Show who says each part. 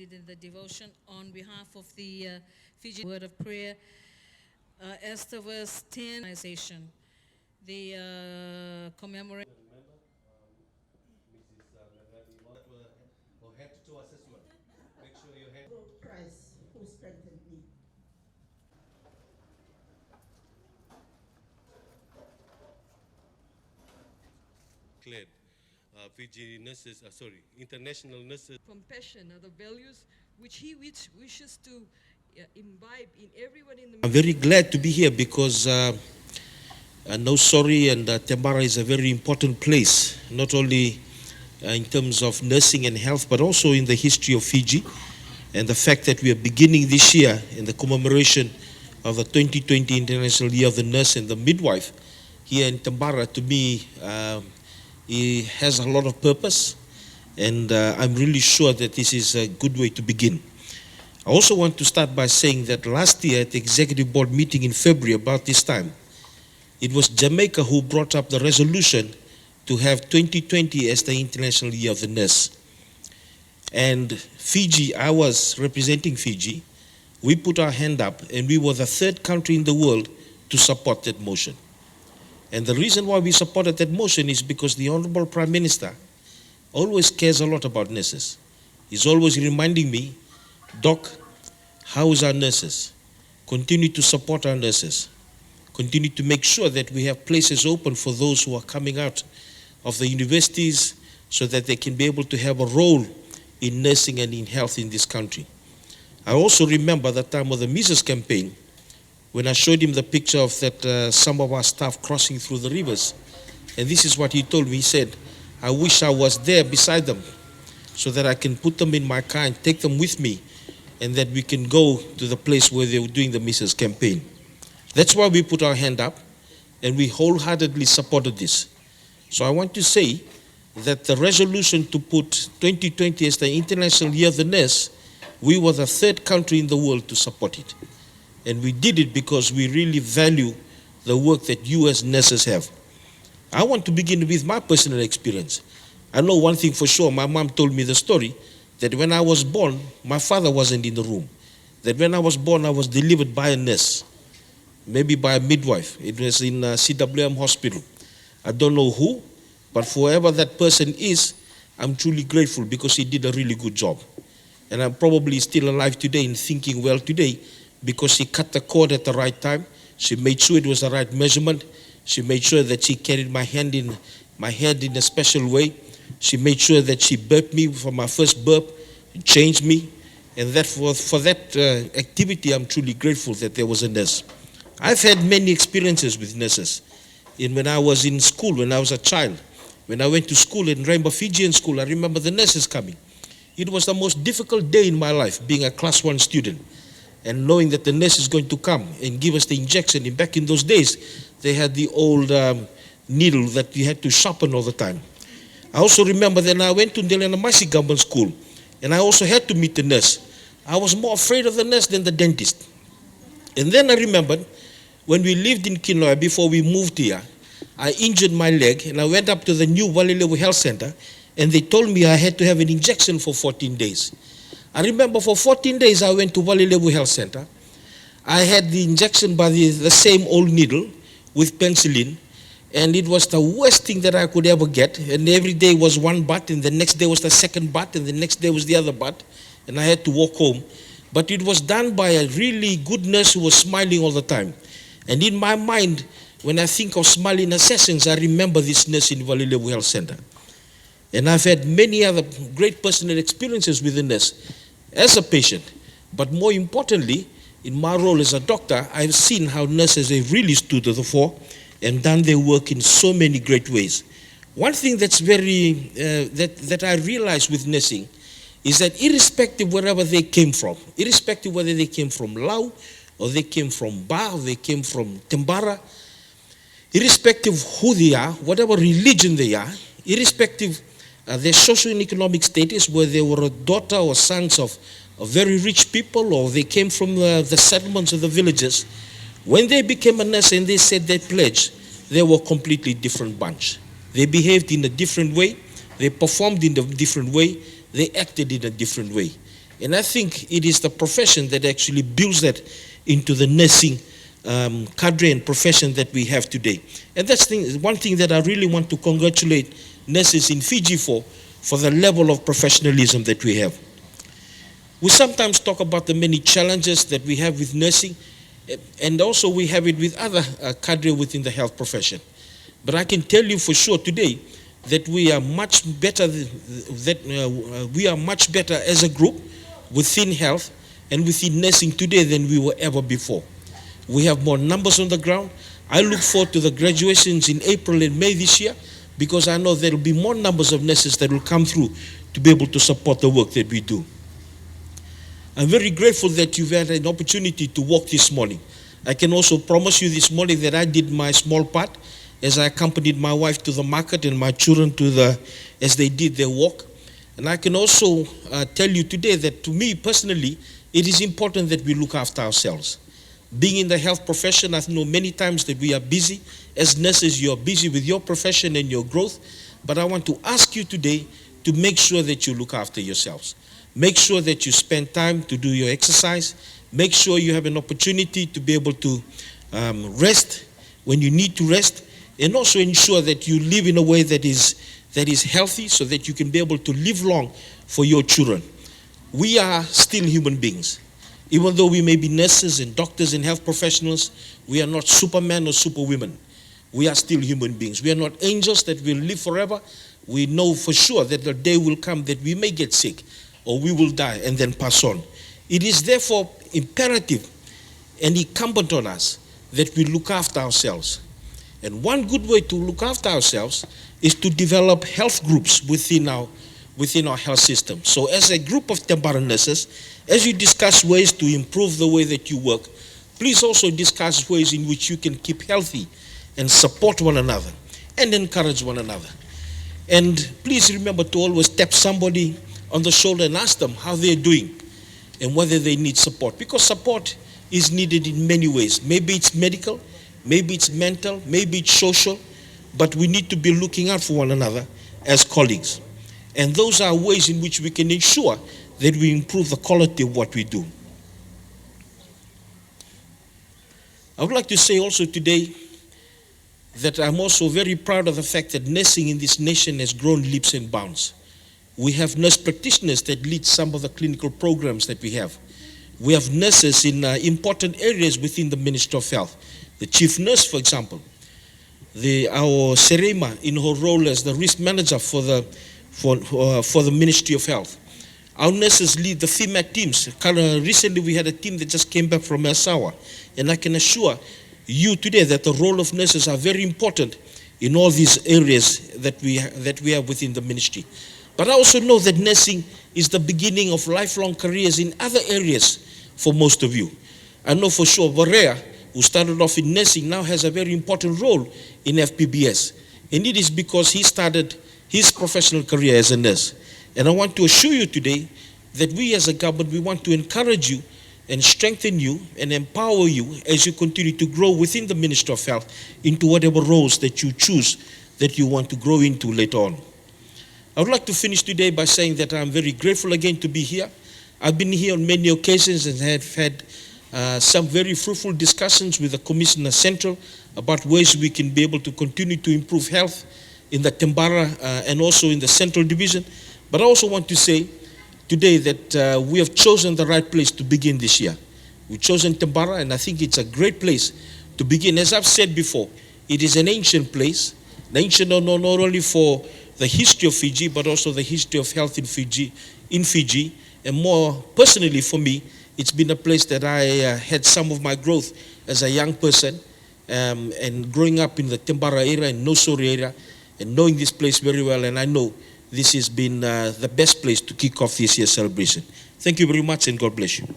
Speaker 1: lead in the devotion on behalf of the Fijian word of prayer. Esther verse 10, the commemoration.
Speaker 2: Remember, Mrs. or head to assessment. Make sure you head.
Speaker 3: Christ who strengthened me.
Speaker 2: Declared. Fiji nurses, international nurses.
Speaker 4: Compassion are the values which he wishes to imbibe in everyone in the.
Speaker 2: I'm very glad to be here because Nausori and Tembara is a very important place, not only in terms of nursing and health, but also in the history of Fiji. And the fact that we are beginning this year in the commemoration of the 2020 International Year of the Nurse and the Midwife here in Tembara, to me, it has a lot of purpose, and I'm really sure that this is a good way to begin. I also want to start by saying that last year at the Executive Board meeting in February, about this time, it was Jamaica who brought up the resolution to have 2020 as the International Year of the Nurse. And Fiji, I was representing Fiji, we put our hand up and we were the third country in the world to support that motion. And the reason why we supported that motion is because the Honorable Prime Minister always cares a lot about nurses. He's always reminding me, Doc, how is our nurses? Continue to support our nurses. Continue to make sure that we have places open for those who are coming out of the universities so that they can be able to have a role in nursing and in health in this country. I also remember the time of the Mises campaign when I showed him the picture of that some of our staff crossing through the rivers. And this is what he told me. He said, I wish I was there beside them so that I can put them in my car and take them with me and that we can go to the place where they were doing the Mises campaign. That's why we put our hand up and we wholeheartedly supported this. So I want to say that the resolution to put 2020 as the International Year of the Nurse, we were the third country in the world to support it. And we did it because we really value the work that you as nurses have. I want to begin with my personal experience. I know one thing for sure. My mom told me the story that when I was born, my father wasn't in the room. That when I was born, I was delivered by a nurse, maybe by a midwife. It was in CWM hospital. I don't know who, but for whoever that person is, I'm truly grateful because he did a really good job. And I'm probably still alive today and thinking well today because she cut the cord at the right time. She made sure it was the right measurement. She made sure that she carried my head in a special way. She made sure that she burped me for my first burp, changed me. And that for that activity, I'm truly grateful that there was a nurse. I've had many experiences with nurses. When I was in school, when I was a child, when I went to school in Rainbow Fijian school, I remember the nurses coming. It was the most difficult day in my life, being a class 1 student. And knowing that the nurse is going to come and give us the injection. And back in those days, they had the old needle that you had to sharpen all the time. I also remember that I went to Ndelenamasi Government School, and I also had to meet the nurse. I was more afraid of the nurse than the dentist. And then I remembered, when we lived in Kinoa before we moved here, I injured my leg, and I went up to the new Waqainabete Health Center, and they told me I had to have an injection for 14 days. I remember for 14 days I went to Waqainabete Health Center. I had the injection by the same old needle with penicillin, and it was the worst thing that I could ever get. And every day was one butt, and the next day was the second butt, and the next day was the other butt, and I had to walk home. But it was done by a really good nurse who was smiling all the time. And in my mind, when I think of smiling assassins, I remember this nurse in Waqainabete Health Center. And I've had many other great personal experiences with the nurse as a patient. But more importantly, in my role as a doctor, I've seen how nurses have really stood to the fore and done their work in so many great ways. One thing that's that I realized with nursing is that irrespective wherever they came from, irrespective whether they came from Laos, or they came from Ba, or they came from Tembara, irrespective of who they are, whatever religion they are, irrespective of their social and economic status, whether they were a daughter or sons of very rich people, or they came from the settlements of the villages, when they became a nurse and they said their pledge, they were a completely different bunch. They behaved in a different way, they performed in a different way, they acted in a different way. And I think it is the profession that actually builds that into the nursing cadre and profession that we have today. And that's one thing that I really want to congratulate nurses in Fiji for the level of professionalism that we have. We sometimes talk about the many challenges that we have with nursing, and also we have it with other cadre within the health profession. But I can tell you for sure today that we are much better. We are much better as a group within health and within nursing today than we were ever before. We have more numbers on the ground. I look forward to the graduations in April and May this year, because I know there will be more numbers of nurses that will come through to be able to support the work that we do. I'm very grateful that you've had an opportunity to walk this morning. I can also promise you this morning that I did my small part as I accompanied my wife to the market and my children as they did their walk. And I can also tell you today that to me personally, it is important that we look after ourselves. Being in the health profession, I know many times that we are busy. As nurses, you are busy with your profession and your growth. But I want to ask you today to make sure that you look after yourselves. Make sure that you spend time to do your exercise. Make sure you have an opportunity to be able to rest when you need to rest. And also ensure that you live in a way that is healthy, so that you can be able to live long for your children. We are still human beings. Even though we may be nurses and doctors and health professionals, we are not supermen or superwomen. We are still human beings. We are not angels that will live forever. We know for sure that the day will come that we may get sick or we will die and then pass on. It is therefore imperative and incumbent on us that we look after ourselves. And one good way to look after ourselves is to develop health groups within our health system. So as a group of Tembara nurses, as you discuss ways to improve the way that you work, please also discuss ways in which you can keep healthy and support one another and encourage one another. And please remember to always tap somebody on the shoulder and ask them how they're doing and whether they need support, because support is needed in many ways. Maybe it's medical, maybe it's mental, maybe it's social, but we need to be looking out for one another as colleagues. And those are ways in which we can ensure that we improve the quality of what we do. I would like to say also today that I'm also very proud of the fact that nursing in this nation has grown leaps and bounds. We have nurse practitioners that lead some of the clinical programs that we have. We have nurses in important areas within the Ministry of Health. The chief nurse, for example, our Ifereimi in her role as the risk manager for the Ministry of Health. Our nurses lead the female teams. Recently we had a team that just came back from Asawa, and I can assure you today that the role of nurses are very important in all these areas that we have within the ministry. But I also know that nursing is the beginning of lifelong careers in other areas for most of you. I know for sure Borea, who started off in nursing, now has a very important role in FPBS. And it is because he started his professional career as a nurse. And I want to assure you today that we as a government, we want to encourage you and strengthen you and empower you as you continue to grow within the Ministry of Health into whatever roles that you choose that you want to grow into later on. I would like to finish today by saying that I'm very grateful again to be here. I've been here on many occasions and have had some very fruitful discussions with the Commissioner Central about ways we can be able to continue to improve health in the Tembara and also in the Central Division. But I also want to say today that we have chosen the right place to begin this year. We've chosen Tembara, and I think it's a great place to begin. As I've said before, it is an ancient place, ancient not only for the history of Fiji, but also the history of health in Fiji. And more personally for me, it's been a place that I had some of my growth as a young person, and growing up in the Tembara area and Nausori area, and knowing this place very well. And I know this has been the best place to kick off this year's celebration. Thank you very much, and God bless you.